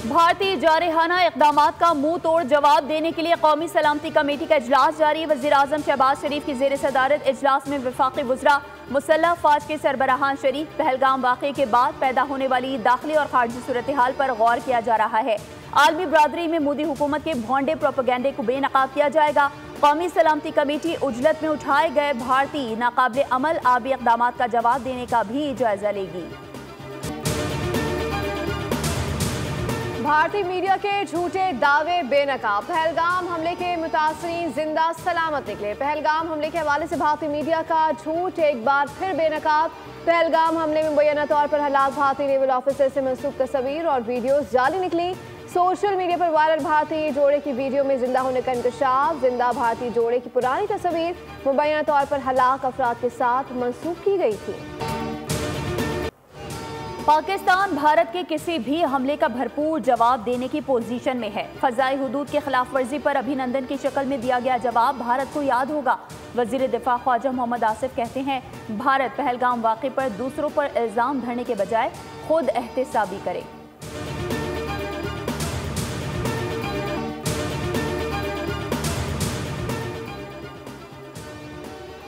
भारतीय जारहाना इक़दामात का मुंह तोड़ जवाब देने के लिए कौमी सलामती कमेटी का इजलास जारी। वज़ीर-ए-आज़म शहबाज शरीफ की ज़ेर सदारत इजलास में वफाकी वज़रा, मुसल्लह फ़ौज के सरबराहान शरीफ पहलगाम वाक़े के बाद पैदा होने वाली दाखिली और खारजी सूरत हाल पर गौर किया जा रहा है। आलमी बरादरी में मोदी हुकूमत के भोंडे प्रोपेगेंडे को बेनकाब किया जाएगा। कौमी सलामती कमेटी उजलत में उठाए गए भारतीय नाकाबिले अमल आबी इक़दामात का जवाब देने का भी जायजा लेगी। भारतीय मीडिया के झूठे दावे बेनकाब। पहलगाम हमले के मुतासरीन जिंदा सलामत निकले। पहलगाम हमले के हवाले से भारतीय मीडिया का झूठ एक बार फिर बेनकाब। पहलगाम हमले में मुबैना तौर पर हलाक भारतीय नेवल ऑफिसर से मंसूब तस्वीर और वीडियोस जाली निकली। सोशल मीडिया पर वायरल भारतीय जोड़े की वीडियो में जिंदा होने का इंकशाफ। जिंदा भारतीय जोड़े की पुरानी तस्वीर मुबैना तौर पर हलाक अफराद के साथ मंसूब की गई थी। पाकिस्तान भारत के किसी भी हमले का भरपूर जवाब देने की पोजीशन में है। फजाई हुदूद की खिलाफ वर्जी पर अभिनंदन की शक्ल में दिया गया जवाब भारत को याद होगा। वजीर दिफा ख्वाजा मोहम्मद आसिफ कहते हैं, भारत पहलगाम वाक़े पर दूसरों पर इल्ज़ाम धरने के बजाय खुद एहतसाबी करे।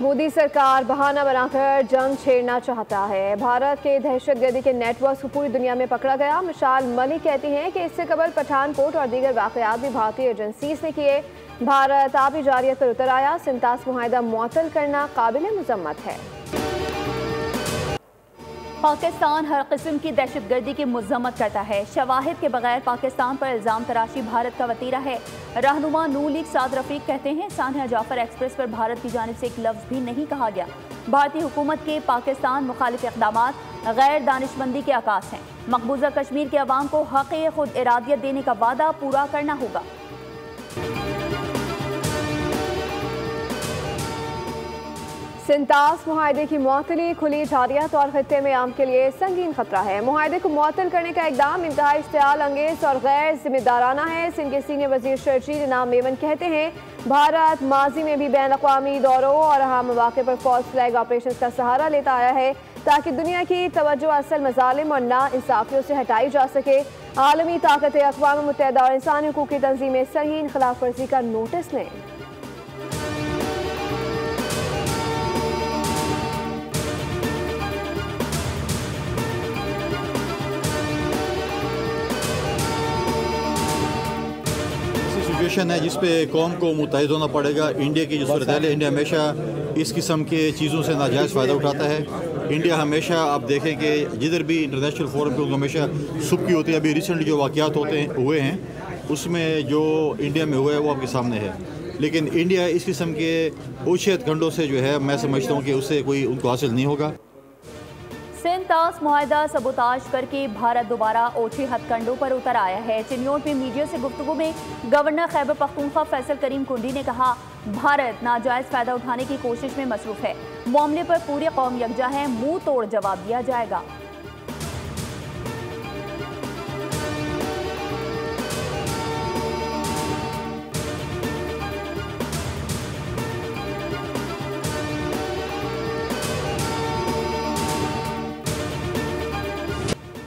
मोदी सरकार बहाना बनाकर जंग छेड़ना चाहता है। भारत के दहशतगर्दी के नेटवर्क को पूरी दुनिया में पकड़ा गया। मिसाल मलिक कहती हैं कि इससे कबल पठानकोट और दीगर वाक़यात भी भारतीय एजेंसीज ने किए। भारत आबी जारियत पर उतर आया। सिंतास मुआहिदा मुअत्तल करना काबिल मज़म्मत है। पाकिस्तान हर किस्म की दहशतगर्दी की मज़म्मत करता है। शवाहिद के बगैर पाकिस्तान पर इल्ज़ाम तराशी भारत का वतीरा है। रहनुमा नून लीग साद रफीक कहते हैं, सानिया जाफर एक्सप्रेस पर भारत की जानिब से एक लफ्ज़ भी नहीं कहा गया। भारतीय हुकूमत के पाकिस्तान मुखालिफ इक़दामात गैर दानिशमंदी के आकाश हैं। मकबूजा कश्मीर के अवाम को हक़ खुद इरादियत देने का वादा पूरा करना होगा। सिंतास मुआहदे की मुअत्तली खुली जारियत और खत्ते में आम के लिए संगीन खतरा है। मुआहदे को मुअत्तल करने का इक़दाम इंतहाई इश्तियाल अंगेज और गैर जिम्मेदाराना है। सिंध के सीनियर वज़ीर शर्जील इनाम मेमन कहते हैं, भारत माजी में भी बैन अक़वामी दौरों और अहम मौक़े पर फॉल्स फ्लैग ऑपरेशन का सहारा लेता आया है ताकि दुनिया की तवज्जो असल मज़ालिम और नाइंसाफ़ियों से हटाई जा सके। आलमी ताकतें अक़वाम मुत्तहिदा और इंसानी हुकूक़ की तंज़ीमें संगीन खिलाफ वर्जी का नोटिस लें। सिचुएशन है जिस पे कौम को मुत्तहिद होना पड़ेगा। इंडिया की जो सूरत हाल है, इंडिया हमेशा इस किस्म के चीज़ों से नाजायज़ फ़ायदा उठाता है। इंडिया हमेशा आप देखें कि जिधर भी इंटरनेशनल फोरम पे उनको हमेशा सुबकी होती है। अभी रिसेंट जो वाक़यात हुए हैं उसमें जो इंडिया में हुआ है वो आपके सामने है। लेकिन इंडिया इस किस्म के ऊंचे हथकंडों से जो है मैं समझता हूँ कि उससे कोई उनको हासिल नहीं होगा। सिंतास मुआहिदा सबूताज करके भारत दोबारा ओछे हथकंडों पर उतर आया है। चिन्योट में मीडिया से गुफ्तगू में गवर्नर खैबर पख्तूनख्वा फैसल करीम कुंडी ने कहा, भारत नाजायज़ फ़ायदा उठाने की कोशिश में मसरूफ़ है। मामले पर पूरी कौम यकजा है, मुंह तोड़ जवाब दिया जाएगा।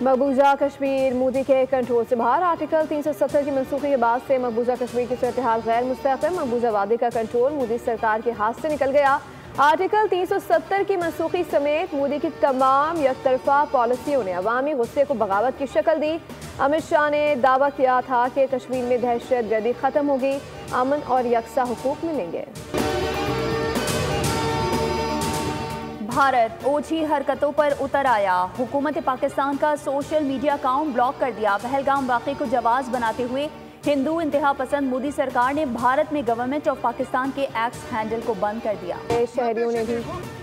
मकबूजा कश्मीर मोदी के कंट्रोल से बाहर। आर्टिकल 370 की मनसूखी के बाद से मकबूजा कश्मीर की सूरत हाल गैर मुस्तहकम। मकबूजा वादी का कंट्रोल मोदी सरकार के हाथ से निकल गया। आर्टिकल 370 की मनसूखी समेत मोदी की तमाम यकतरफा पॉलिसियों ने अवामी गुस्से को बगावत की शक्ल दी। अमित शाह ने दावा किया था कि कश्मीर में दहशत गर्दी खत्म होगी, अमन और यकसा हुकूक मिलेंगे। भारत ओछी हरकतों पर उतर आया। हुकूमत पाकिस्तान का सोशल मीडिया अकाउंट ब्लॉक कर दिया। पहलगाम वाक़े को जवाब बनाते हुए हिंदू इंतहा पसंद मोदी सरकार ने भारत में गवर्नमेंट ऑफ पाकिस्तान के एक्स हैंडल को बंद कर दिया। शहरियों ने भी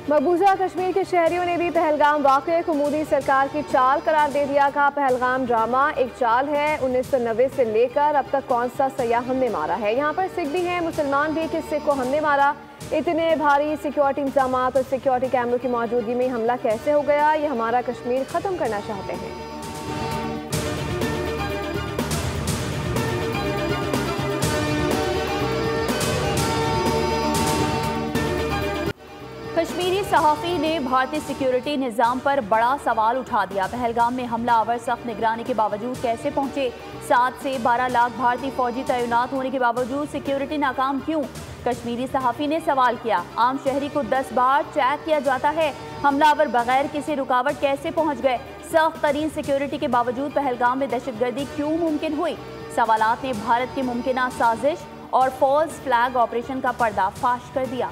मकबूजा कश्मीर के शहरियों ने भी पहलगाम वाक़े को मोदी सरकार की चाल करार दे दिया। कहा, पहलगाम ड्रामा एक चाल है। 1990 से लेकर अब तक कौन सा सयाह हमने मारा है। यहाँ पर सिख भी हैं, मुसलमान भी, किस सिख को हमने मारा। इतने भारी सिक्योरिटी इंतजाम और सिक्योरिटी कैमरों की मौजूदगी में हमला कैसे हो गया। ये हमारा कश्मीर ख़त्म करना चाहते हैं। कश्मीरी सहाफ़ी ने भारतीय सिक्योरिटी निज़ाम पर बड़ा सवाल उठा दिया। पहलगाम में हमलावर सख्त निगरानी के बावजूद कैसे पहुंचे? 7 से 12 लाख भारतीय फौजी तैनात होने के बावजूद सिक्योरिटी नाकाम क्यों? कश्मीरी सहाफ़ी ने सवाल किया। आम शहरी को 10 बार चेक किया जाता है, हमलावर बगैर किसी रुकावट कैसे पहुंच गए? सख्त तरीन सिक्योरिटी के बावजूद पहलगाम में दहशतगर्दी क्यों मुमकिन हुई? सवालात ने भारत की मुमकिना साजिश और फॉल्स फ्लैग ऑपरेशन का पर्दाफाश कर दिया।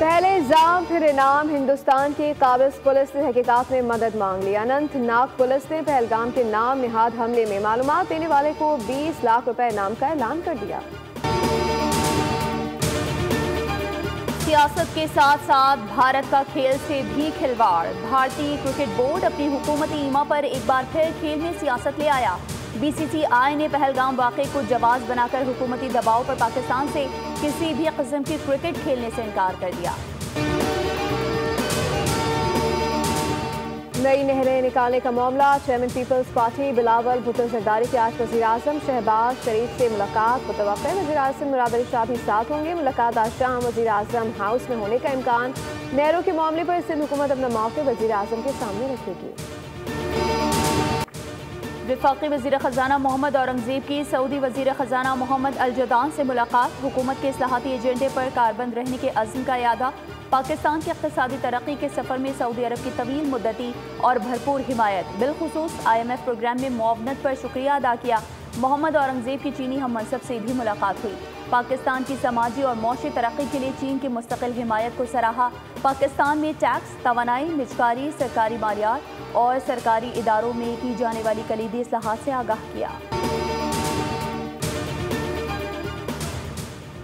पहले इल्जाम फिर इनाम। हिंदुस्तान की काबिज पुलिस ने हकीकात में मदद मांग ली। अनंतनाग पुलिस ने पहलगाम के नाम निहाद हमले में मालूमात देने वाले को 20 लाख रुपए इनाम का ऐलान कर दिया। सियासत के साथ साथ भारत का खेल से भी खिलवाड़। भारतीय क्रिकेट बोर्ड अपनी हुकूमती ईमा पर एक बार फिर खेल में सियासत ले आया। BCCI ने पहलगाम वाक़े को जवाब बनाकर हुकूमती दबाव पर पाकिस्तान से किसी भी किस्म की क्रिकेट खेलने से इनकार कर दिया। नई नहरें निकालने का मामला। Chairman Peoples Party Bilawal Bhutto Zardari की आज वज़ीर-ए-आज़म शहबाज शरीफ से मुलाकात मुतवक्किल। वज़ीर-ए-आज़म मुराद अली शाह भी साथ होंगे। मुलाकात आज शाम वज़ीर-ए-आज़म हाउस में होने का इम्कान। नहरों के मामले पर सिंध हुकूमत अपना मौक़िफ़ वज़ीर-ए-आज़म के सामने रखेगी। वफाकी वज़ीर ख़ज़ाना मोहम्मद औरंगज़ेब की सऊदी वज़ीर ख़ज़ाना मोहम्मद अल-जदान से मुलाकात। हुकूमत के इस्लाहाती एजेंडे पर कारबंद रहने के अज़्म का यादा। पाकिस्तान की इक़्तिसादी तरक्की के सफ़र में सऊदी अरब की तवील मुद्दती और भरपूर हिमायत। बिलखुसूस IMF प्रोग्राम में मुआवनत पर शुक्रिया अदा किया। मोहम्मद औरंगज़ेब की चीनी हम मनसब से भी मुलाकात हुई। पाकिस्तान की समाजी और मौशी तरक्की के लिए चीन की मुस्तकिल हिमायत को सराहा। पाकिस्तान में टैक्स, तवानाई, निजकारी, सरकारी मालियात और सरकारी इदारों में की जाने वाली कलीदी इस्लाहात से आगाह किया।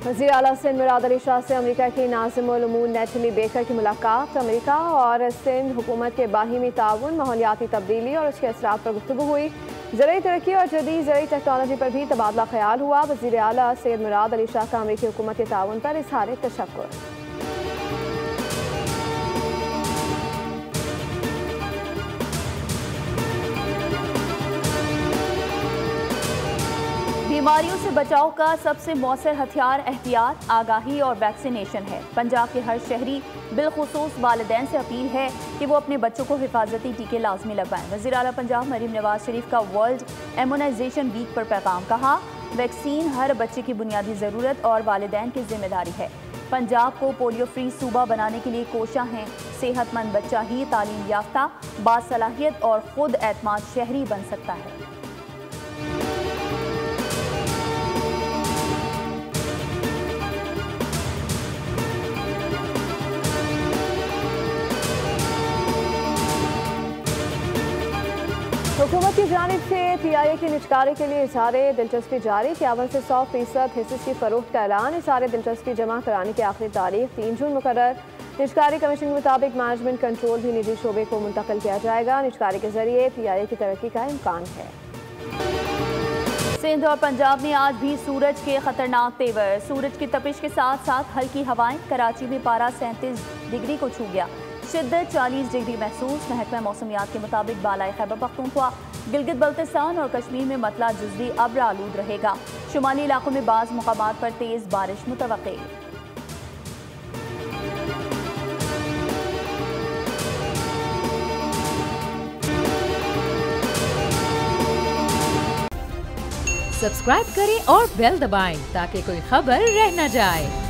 वज़ीर आला सिंध मुराद अली शाह से अमेरिका की नाज़िमुल उमूर नेटली बेकर की मुलाकात। अमेरिका और सिंध हुकूमत के बाहिमी ताउन, माहौलियाती तब्दीली और उसके असरात पर गुफ्तगू हुई। ज़राई तरक्की और जदीद ज़राई टेक्नोलॉजी पर भी तबादला ख्याल हुआ। वज़ीर आला सैयद मुराद अली शाह का अमेरिकी हुकूमत के ताउन पर इज़हार तशक्कुर। बीमारियों से बचाव का सबसे मौसर हथियार एहतियात, आगाही और वैक्सीनेशन है। पंजाब के हर शहरी बिलखुसूस वालिदैन से अपील है कि वो अपने बच्चों को हिफाजती टीके लाजमी लगवाएं। वज़ीर आला पंजाब मरीम नवाज शरीफ का वर्ल्ड इम्यूनाइजेशन वीक पर पैगाम। कहा, वैक्सीन हर बच्चे की बुनियादी ज़रूरत और वालिदैन की जिम्मेदारी है। पंजाब को पोलियो फ्री सूबा बनाने के लिए कोशिश हैं। सेहतमंद बच्चा ही तालीम याफ्ता, बासलाहियत और खुद एतमाद शहरी बन सकता है। हुकूमत की जानिब से PIA की निजकारी के लिए इज़हार दिलचस्पी जारी। 51 से 100% हिस्से की फ़रोख्त का ऐलान। इज़हार दिलचस्पी जमा कराने की आखिरी तारीख 3 जून मुकर्रर। निजकारी कमीशन के मुताबिक मैनेजमेंट कंट्रोल भी निजी शोबे को मुंतकिल किया जाएगा। निजकारी के जरिए PIA की तरक्की का इम्कान है। सिंध और पंजाब में आज भी सूरज के खतरनाक तेवर। सूरज की तपिश के साथ साथ हल्की हवाएं। कराची में पारा 37 डिग्री को छू गया। शिद्दत 40 डिग्री महसूस। महकमा मौसमियात के मुताबिक बालाई खैबर पख्तूनख्वा, गिलगित बल्तिस्तान और कश्मीर में मतला जुज़वी अब्र आलूद रहेगा। शुमाली इलाकों में बाज़ मुकामात पर तेज़ बारिश मुतवक्के। सब्सक्राइब करें और बेल दबाएं ताकि कोई खबर रह न जाए।